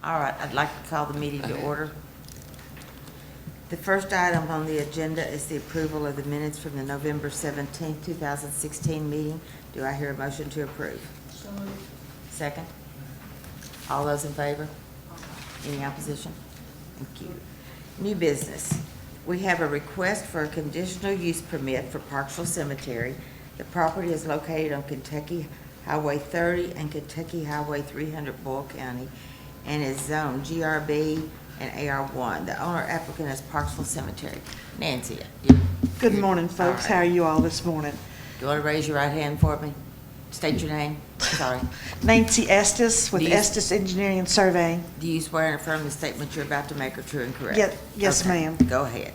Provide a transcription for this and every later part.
All right, I'd like to call the meeting to order. The first item on the agenda is the approval of the minutes from the November 17th, 2016 meeting. Do I hear a motion to approve? So moved. Second? All those in favor? Any opposition? Thank you. New business. We have a request for a conditional use permit for Parksville Cemetery. The property is located on Kentucky Highway 30 and Kentucky Highway 300, Boyle County, and is zoned GRB and AR1. The owner applicant is Parksville Cemetery. Nancy. Good morning, folks. All right. How are you all this morning? Do you want to raise your right hand for me? State your name. Sorry. Nancy Estes with Do you- Estes Engineering and Surveying. Do you swear and affirm the statement you're about to make are true and correct? Yes, Okay, ma'am. Go ahead.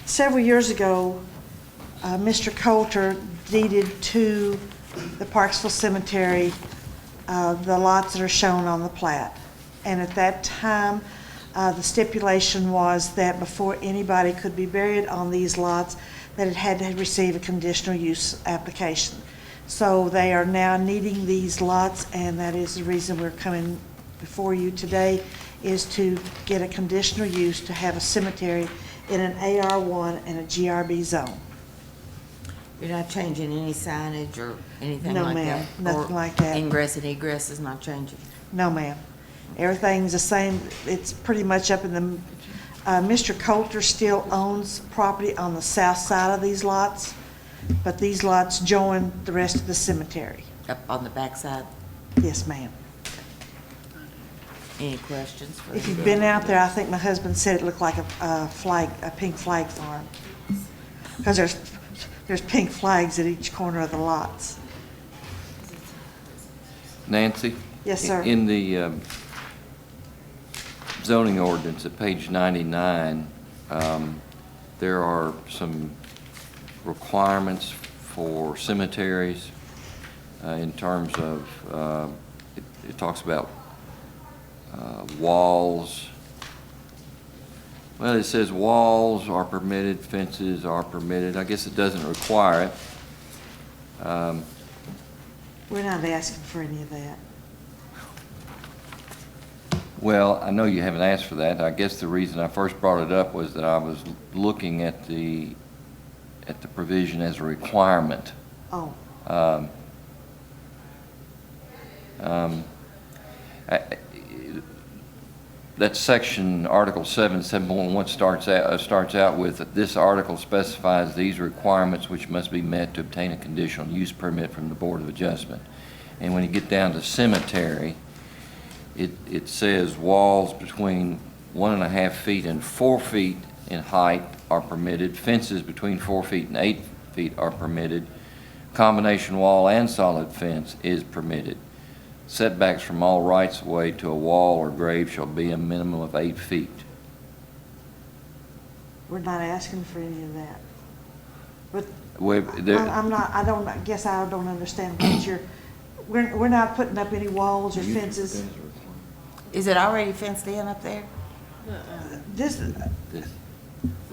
Several years ago, Mr. Coulter deeded to the Parksville Cemetery the lots that are shown on the plat. And at that time, the stipulation was that before anybody could be buried on these lots, that it had to receive a conditional use application. So they are now needing these lots, and that is the reason we're coming before you today, is to get a conditional use to have a cemetery in an AR1 and a GRB zone. You're not changing any signage or anything No, like that? ma'am. Nothing Or like that. Ingress and egress is not changing? No, ma'am. Everything's the same. It's pretty much up in the, Mr. Coulter still owns property on the south side of these lots, but these lots join the rest of the cemetery. Up on the backside? Yes, ma'am. Any questions? for If you've anybody? been out there, I think my husband said it looked like a pink flag farm. Because there's pink flags at each corner of the lots. Nancy? Yes, sir. In the zoning ordinance at page 99, there are some requirements for cemeteries in terms of, it talks about walls. Well, it says walls are permitted, fences are permitted. I guess it doesn't require it. We're not asking for any of that. Well, I know you haven't asked for that. I guess the reason I first brought it up was that I was looking at the provision as a requirement. Oh, That section, Article 7, 7.1 starts out with, this article specifies these requirements which must be met to obtain a conditional use permit from the Board of Adjustment. And when you get down to cemetery, it says walls between 1.5 feet and 4 feet in height are permitted. Fences between 4 feet and 8 feet are permitted. Combination wall and solid fence is permitted. Setbacks from all rights-of-way to a wall or grave shall be a minimum of 8 feet. we're not asking for any of that. But I don't understand what we're not putting up any walls or fences. Is it already fenced in up there?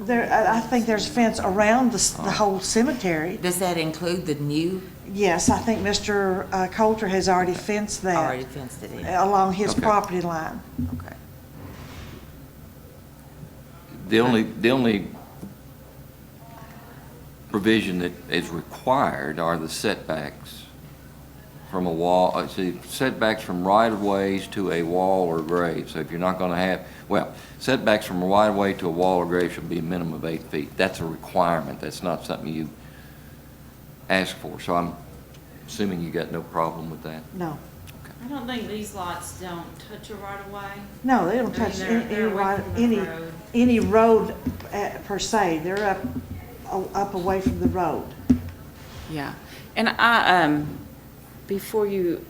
I think there's a fence around the whole cemetery. Does that include the new, Yes, I think Mr. Coulter has already fenced that. already fenced it in? Along his Okay. property line. Okay. The only provision that is required are the setbacks from a wall, setbacks from right-of-ways to a wall or grave. So if you're not going to have, setbacks from a right-of-way to a wall or grave should be a minimum of 8 feet. That's a requirement. That's not something you ask for. So I'm assuming you got no problem with that. No. I don't think these lots don't touch a right of way. No, they don't I mean, touch they're away from the road. any road per se. They're up away from the road. Yeah, and I, before you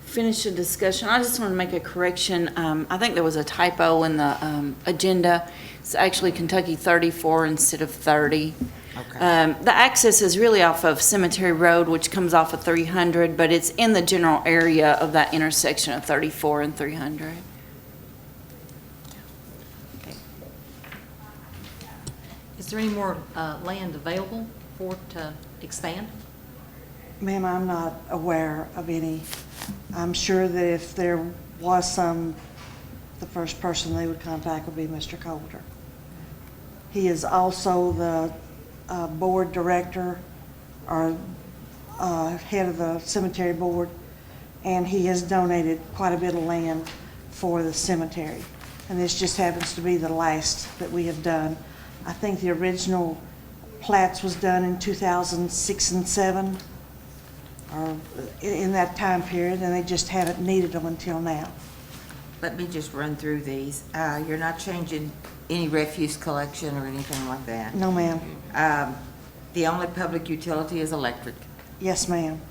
finish the discussion, I just want to make a correction. I think there was a typo in the agenda. It's actually Kentucky 34 instead of 30. Okay. The access is really off of Cemetery Road, which comes off of 300, but it's in the general area of that intersection of 34 and 300. Is there any more land available for it to expand? Ma'am, I'm not aware of any I'm sure that if there was some, the first person they would contact would be Mr. Coulter. He is also the board director or head of the cemetery board, and he has donated quite a bit of land for the cemetery. And this just happens to be the last that we have done. I think the original plats was done in 2006 and 7, or in that time period, and they just haven't needed them until now. Let me just run through these. You're not changing any refuse collection or anything like that? No, ma'am. The only public utility is electric. Yes, ma'am.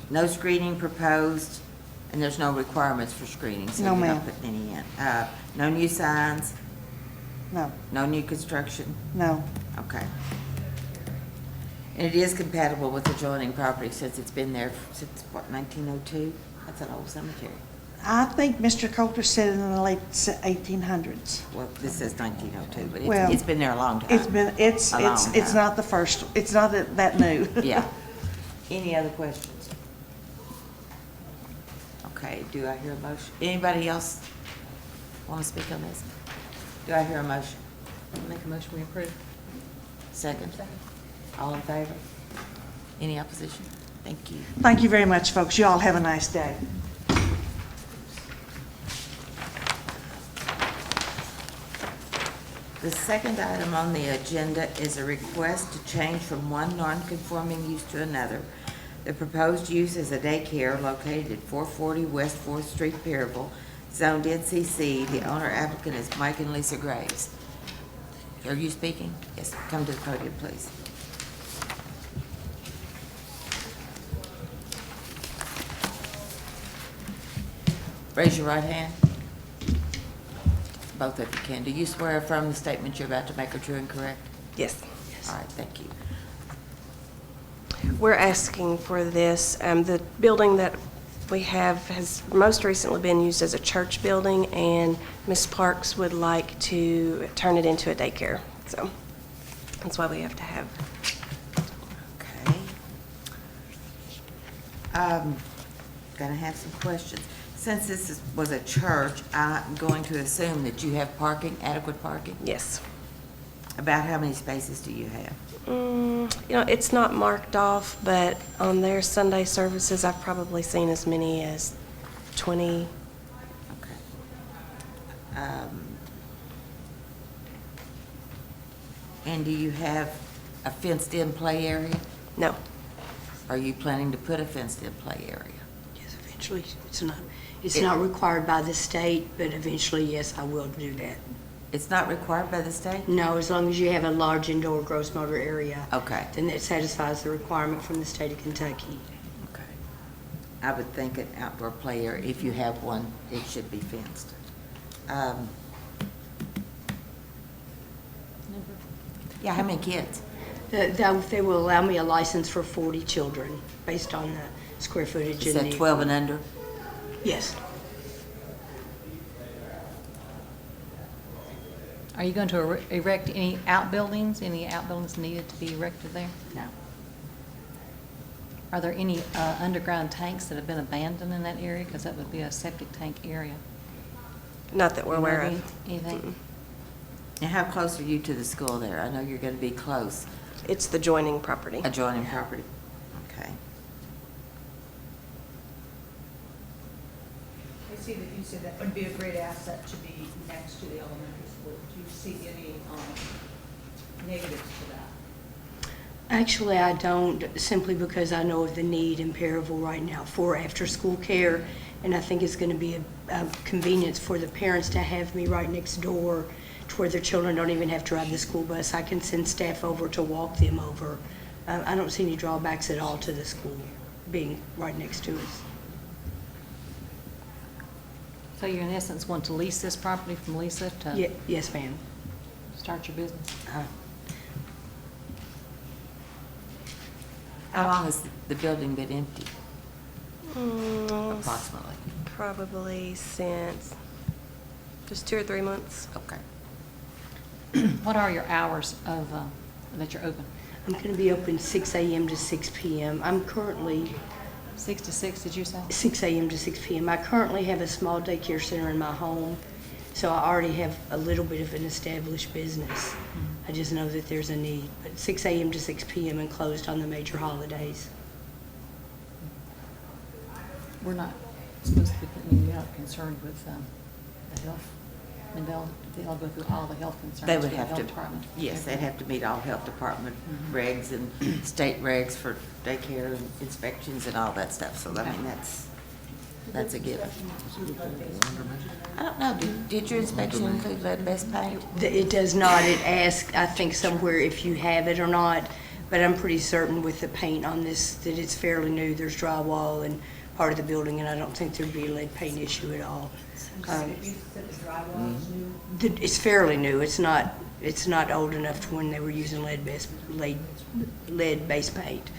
No screening proposed, and there's no requirements for screening, so No, you're ma'am. not putting any in. No new signs, No, no new construction? no. Okay. And it is compatible with adjoining property since it's been there since, what, 1902? That's an old cemetery. I think Mr. Coulter said in the late 1800s. Well, this says 1902, but Well, it's been there a long time. It's A long time. not the first, it's not that new. Yeah. Any other questions? Okay, do I hear a motion? Anybody else want to speak on this? Do I hear a motion? Make a motion, we approve. Second? All in favor? Any opposition? Thank you. Thank you very much, folks. You all have a nice day. The second item on the agenda is a request to change from one non-conforming use to another. The proposed use is a daycare located at 440 West 4th Street, Perryville, zoned NCC. The owner applicant is Mike and Lisa Graves. Are you speaking? Yes, come to the podium, please. Raise your right hand. Both of you can. Do you swear affirm the statement you're about to make are true and correct? Yes. All right, thank you. We're asking for this. The building that we have has most recently been used as a church building, and Ms. Parks would like to turn it into a daycare. So that's why we have to have. Okay. Gonna have some questions. Since was a church, I'm going to assume that you have parking, adequate parking? Yes. About how many spaces do you have? It's not marked off, but on their Sunday services, I've probably seen as many as 20. Okay. And do you have a fenced-in play area? No. Are you planning to put a fenced-in play area? Yes, eventually, it's not required by the state, but eventually, yes, I will do that. It's not required by the state? No, as long as you have a large indoor gross motor area, Okay. then that satisfies the requirement from the state of Kentucky. Okay. I would think an outdoor play area, if you have one, it should be fenced. Yeah, how many kids? They will allow me a license for 40 children based on the square footage. Is in that the 12 and under? Yes. Are you going to erect any outbuildings? Any outbuildings needed to be erected there? No. Are there any underground tanks that have been abandoned in that area? Because that would be a septic tank area. Not that we're You know aware of of. anything? And how close are you to the school there? I know you're going to be close, It's the joining property. adjoining property. Okay. I see that you said that would be a great asset to be next to the elementary school. Do you see any negatives to that? Actually, I don't, simply because I know of the need in Perryville right now for after-school care, and I think it's going to be a convenience for the parents to have me right next door to where their children don't even have to ride the school bus. I can send staff over to walk them over. I don't see any drawbacks at all to the school being right next to us. So you in essence want to lease this property from Lisa to Yes, ma'am. start your business? How long has the building been empty, Mm, approximately? Probably since just 2 or 3 months. Okay. What are your hours of, that you're open? I'm going to be open 6 a.m. to 6 p.m. I'm currently 6 to 6, did you say? 6 a.m. to 6 p.m. I currently have a small daycare center in my home, so I already have a little bit of an established business. I just know that there's a need, but 6 a.m. to 6 p.m. and closed on the major holidays. We're not supposed to be, I mean, you're not concerned with the health, I mean, they'll go through all the health concerns. They would with the have health to, department. yes, they'd have to meet all health department regs and state regs for daycare and inspections and all that stuff, so I mean, that's a given. I don't know, did your inspection include lead-based paint? It does not. It asks, I think, somewhere if you have it or not, but I'm pretty certain with the paint on this that it's fairly new. There's drywall and part of the building, and I don't think there'd be a lead paint issue at all. You said the drywall is new? It's fairly new. It's not old enough to when they were using lead-based paint.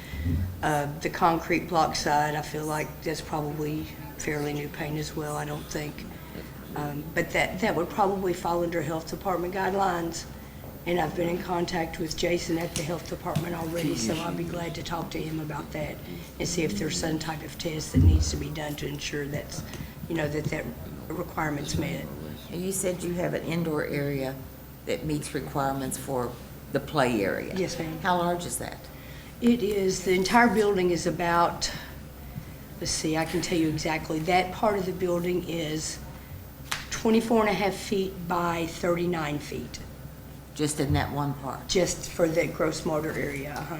The concrete block side, I feel like that's probably fairly new paint as well, I don't think. But that would probably fall under health department guidelines. And I've been in contact with Jason at the health department already, so I'll be glad to talk to him about that and see if there's some type of test that needs to be done to ensure that's, that requirement's met. And you said you have an indoor area that meets requirements for the play area. Yes, ma'am. How large is that? It is, the entire building is about, let's see, I can tell you exactly. That part of the building is 24.5 feet by 39 feet, Just in that one part? just for the gross motor area. Uh-huh.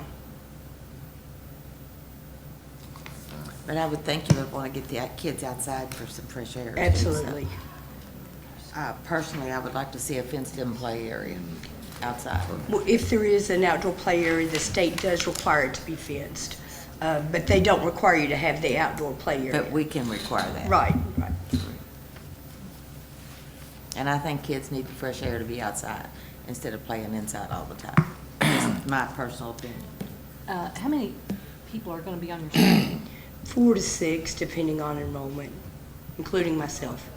But I would think you would want to get the kids outside for some fresh air. too, so. Absolutely. Personally, I would like to see a fenced-in play area outside. Well, if there is an outdoor play area, the state does require it to be fenced, but they don't require you to have the outdoor play area. But we can require that. Right. And I think kids need the fresh air to be outside instead of playing inside all the time. That's my personal opinion. How many people are going to be on your staff? 4 to 6, depending on enrollment, including myself.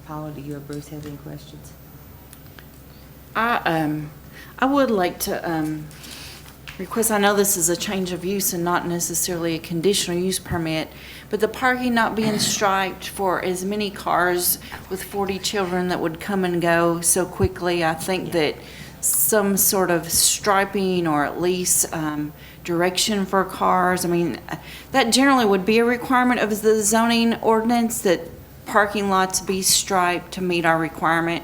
Paula, do you or Bruce have any questions? I would like to request, I know this is a change of use and not necessarily a conditional use permit, but the parking not being striped for as many cars with 40 children that would come and go so quickly, I think that some sort of striping or at least direction for cars, I mean, that generally would be a requirement of the zoning ordinance, that parking lots be striped to meet our requirement.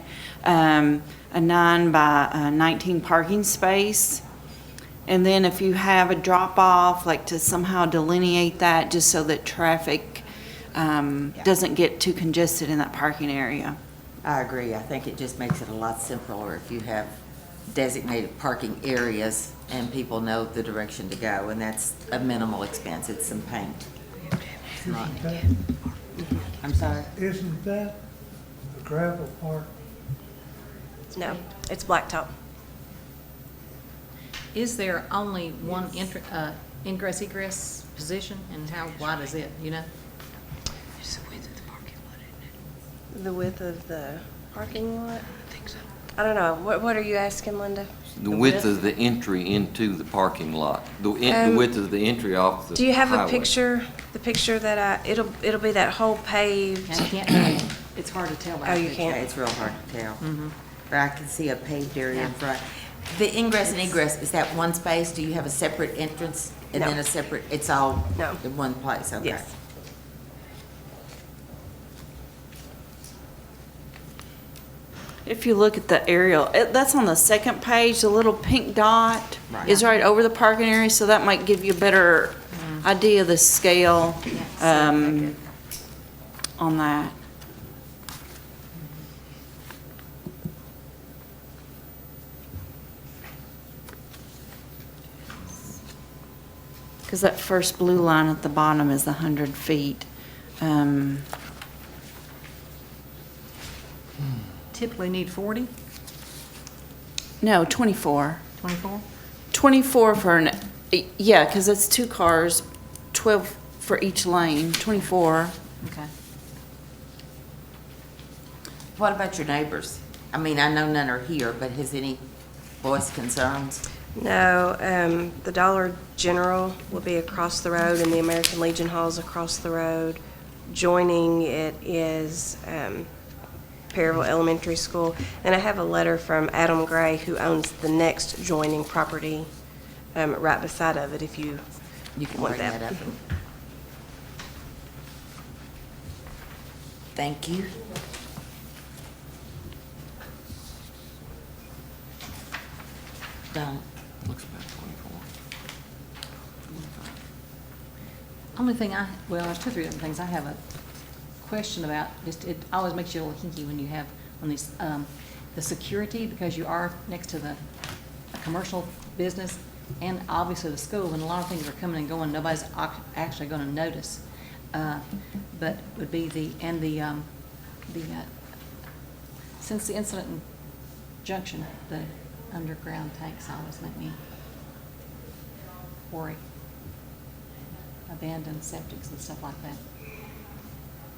A 9 by 19 parking space. And then if you have a drop-off, like to somehow delineate that just so that traffic doesn't get too congested in that parking area. I agree. I think it just makes it a lot simpler if you have designated parking areas and people know the direction to go, and that's a minimal expense. It's some paint. It's not- I'm sorry? Isn't that a gravel park? No, it's blacktop. Is there only one ingress egress position, and how wide is it, you know? It's the width of the parking lot, isn't it? The width of the parking lot? I think so. I don't know. What are you asking, Linda? The width of the entry into the parking lot, the width of the entry off the highway. Do you have a picture? The picture that it'll be that whole paved. I can't, it's hard to tell. by Oh, the you picture. Yeah, can't. it's real hard to tell. But I can see a paved area in front. The ingress and egress, is that one space? Do you have a separate entrance and No. then a separate, it's all No. in one place? Okay. Yes. If you look at the aerial, that's on the second page, the little pink dot Right. is right over the parking area, so that might give you a better idea of the scale on that. Because that first blue line at the bottom is 100 feet. Typically need 40, No, 24. 24? 24 for an, yeah, because it's 2 cars, 12 for each lane, 24. Okay. What about your neighbors? I mean, I know none are here, but has any voiced concerns? No, the Dollar General will be across the road, and the American Legion Hall's across the road. Joining it is Perryville Elementary School. And I have a letter from Adam Gray, who owns the next joining property right beside of it, if you You can want bring that up. Thank you. Don, Looks about 24. Only thing well, there's two or three different things I have a question about. Just, it always makes you a little hinky when you have, when these, the security, because you are next to the a commercial business and obviously the school, and a lot of things are coming and going, nobody's actually gonna notice. But would be since the incident in Junction, the underground tanks always make me worry. Abandoned septics and stuff like that.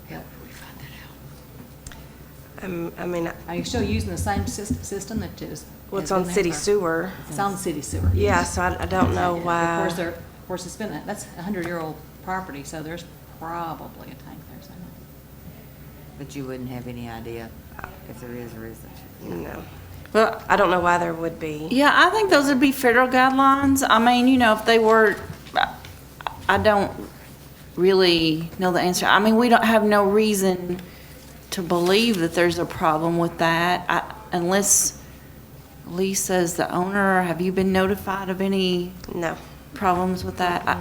Help we find that out. I mean, Are you still using the same system that is? well, it's has on been city there for- sewer. It's on city sewer. Yeah, so I don't know why. Of course, it's been, that's a 100-year-old property, so there's probably a tank there somewhere. but you wouldn't have any idea if there is or isn't. No. Well, I don't know why there would be. yeah, I think those would be federal guidelines. I mean, you know, if they were, I don't really know the answer. I mean, we don't have no reason to believe that there's a problem with that, unless Lisa's the owner. Have you been notified of any No. problems with that?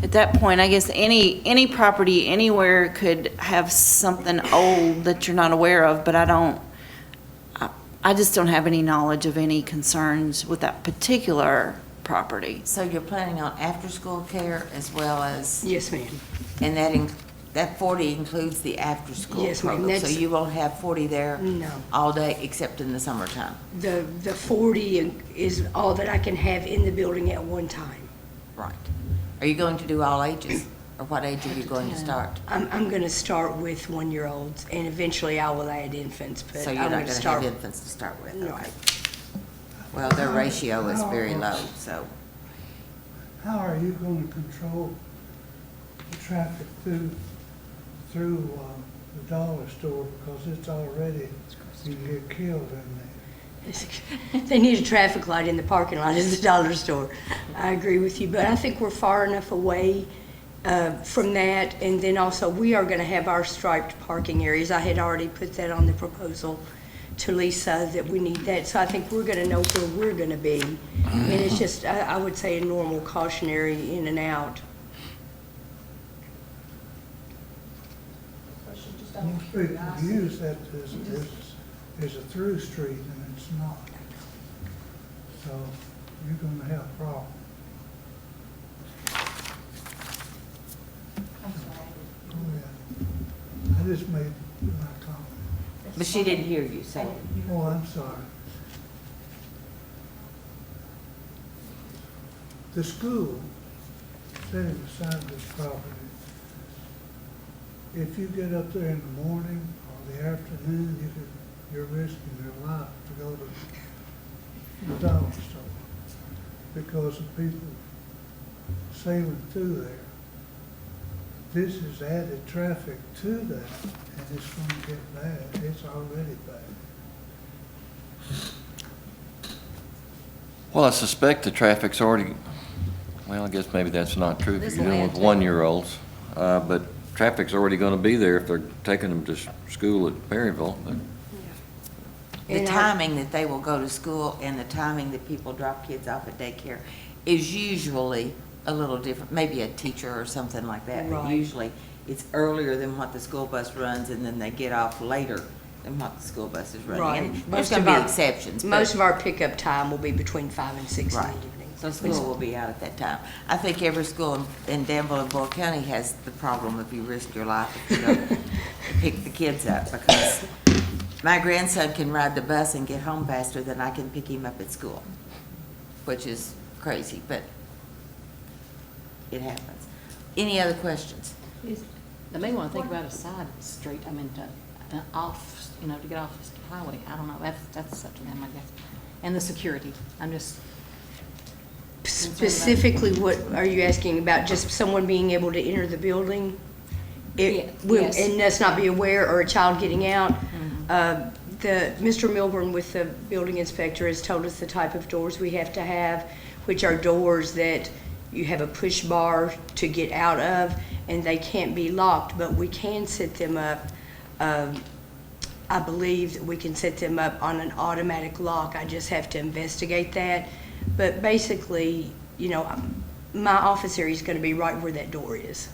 At that point, I guess any property anywhere could have something old that you're not aware of, but I just don't have any knowledge of any concerns with that particular property. So you're planning on after-school care as well as, Yes, ma'am. and that 40 includes the after-school Yes, ma'am, program? So that's- you won't have 40 there? No. All day except in the summertime? The 40 is all that I can have in the building at one time. Right. Are you going to do all ages? Or what age are you going to start? I'm going to start with 1-year-olds, and eventually I will add infants, but So I'm you're not going going to to have start. infants to start with? No. Okay. Well, their ratio is very low, so. How are you gonna control the traffic through the dollar store, because it's already, you get killed in there? They need a traffic light in the parking lot at the dollar store. I agree with you, but I think we're far enough away from that. And then also, we are going to have our striped parking areas. I had already put that on the proposal to Lisa, that we need that. So I think we're going to know where we're going to be. And it's just, I would say, a normal cautionary in and out. Most people use that as a through street, and it's not. So you're gonna have problems. Go ahead. I just made my comment. But she didn't hear you, so. Oh, I'm sorry. The school, setting aside this property, if you get up there in the morning or the afternoon, you're risking your life to go to the dollar store because of people sailing through there. This has added traffic to that, and it's going to get bad. It's already bad. Well, I suspect the traffic's already, well, I guess maybe that's not true if This you're dealing with land. 1-year-olds. But traffic's already going to be there if they're taking them to school at Perryville. But The And timing that they will go to school and the timing that people drop kids off at daycare is usually a little different, maybe a teacher or something like that. But Right. usually, it's earlier than what the school bus runs, and then they get off later than what the school bus is running. Right. And There's Most gonna of be our- exceptions, Most but, of our pickup time will be between 5 and 6 in the right. evening. So school will be out at that time. I think every school in Danville and Bull County has the problem if you risk your life if you don't pick the kids up, because my grandson can ride the bus and get home faster than I can pick him up at school, which is crazy, but it happens. Any other questions? They may want to think about a side street, I mean, off, to get off the highway. I don't know, that's up to them, I guess. And the security, I'm just, Specifically, what are you asking about? Just someone being able to enter the building? Yes. And us not be aware, or a child getting out? Mr. Milburn with the building inspector has told us the type of doors we have to have, which are doors that you have a push bar to get out of, and they can't be locked, but we can set them up. I believe that we can set them up on an automatic lock. I just have to investigate that. But basically, you know, my office area is going to be right where that door is.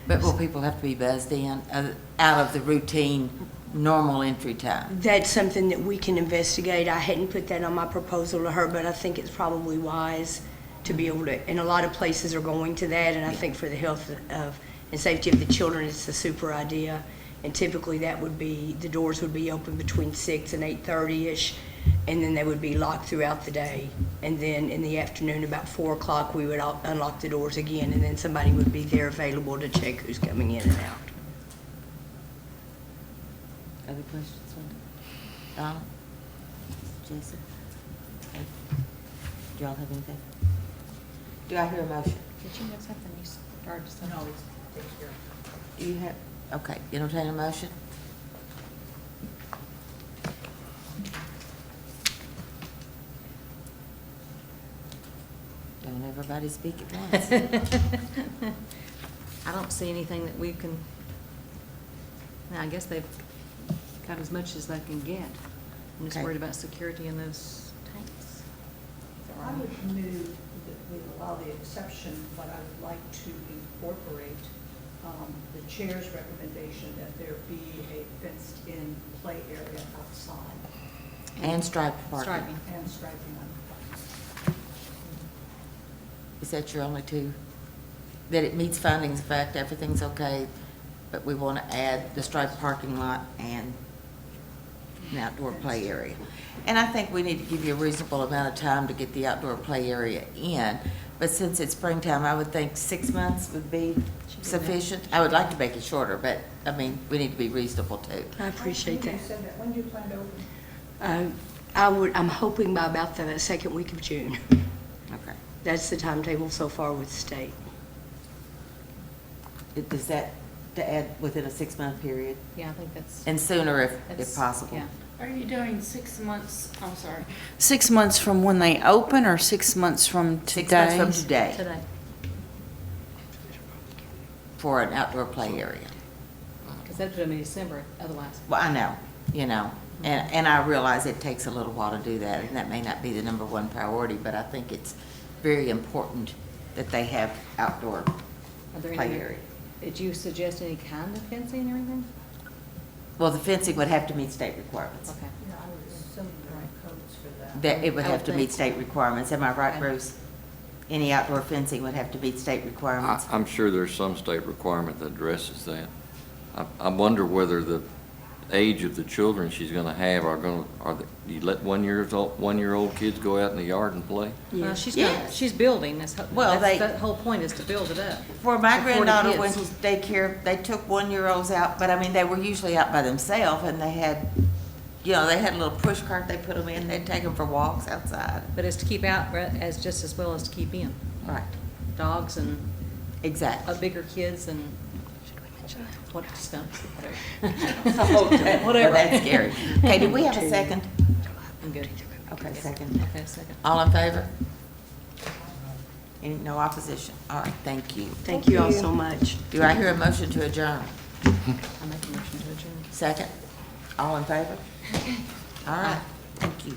But will people have to be buzzed in, out of the routine, normal entry time? That's something that we can investigate. I hadn't put that on my proposal to her, but I think it's probably wise to be able to, and a lot of places are going to that, and I think for the health of and safety of the children, it's a super idea. And typically that would be, the doors would be open between 6 and 8:30-ish, and then they would be locked throughout the day. And then in the afternoon, about 4 o'clock, we would unlock the doors again, and then somebody would be there available to check who's coming in and out. Other questions, Linda? Donna? Jason? Okay. Do y'all have anything? Do I hear a motion? Did you have something you started to say? No, it's takes care of. Do you have, okay, entertain a motion? Don't everybody speak at once. I don't see anything that we can, I guess they've got as much as they can get. I'm just Okay. worried about security in those tanks. Is that I right? would move that we allow the exception, but I would like to incorporate the chair's recommendation that there be a fenced-in play area outside And striped parking. Striping. and striping on the front. Is that your only two? That it meets findings of fact, everything's okay, but we want to add the striped parking lot and an outdoor play area. And I think we need to give you a reasonable amount of time to get the outdoor play area in, but since it's springtime, I would think 6 months would be sufficient. I would like to make it shorter, but, I mean, we need to be reasonable too. I appreciate When that. you said that, when do you plan to open? I'm hoping by about the second week of June. Okay. That's the timetable so far with the state. Is that to add within a 6-month period? Yeah, I think that's. And sooner if that's- possible? Yeah. Are you doing 6 months, I'm sorry, 6 months from when they open or 6 months from 6 months today? from today Today. for an outdoor play area. Because that'd be December otherwise. Well, I know, you know, and I realize it takes a little while to do that, and that may not be the number one priority, but I think it's very important that they have outdoor Are there play any, area. did you suggest any kind of fencing or anything? Well, the fencing would have to meet state requirements. Okay. Yeah, I would assume there are codes for that. That it would I have would to think meet state requirements. Am I right, Okay. Bruce? Any outdoor fencing would have to meet state requirements. I'm sure there's some state requirement that addresses that. I wonder whether the age of the children she's gonna have you let 1-year-old kids go out in the yard and play? Well, she's Yes. she's building, that's, Well, that's, they- the whole point is to build it up. For my For 40 granddaughter went to kids. daycare, they took 1-year-olds out, but I mean, they were usually out by themselves, and they had, you know, they had a little push cart they put them in, they'd take them for walks outside. But it's to keep out as just as well as to keep in. Right, Dogs and exactly. bigger kids and what stumps, Whatever. Whatever. That's scary. Okay, do we have a second? I'm good. Okay, second. Okay, second. All in favor? Any, no opposition? All right, thank you. Thank you all so much. Do I hear a motion to adjourn? I make a motion to adjourn. Second? All in favor? All right, thank you.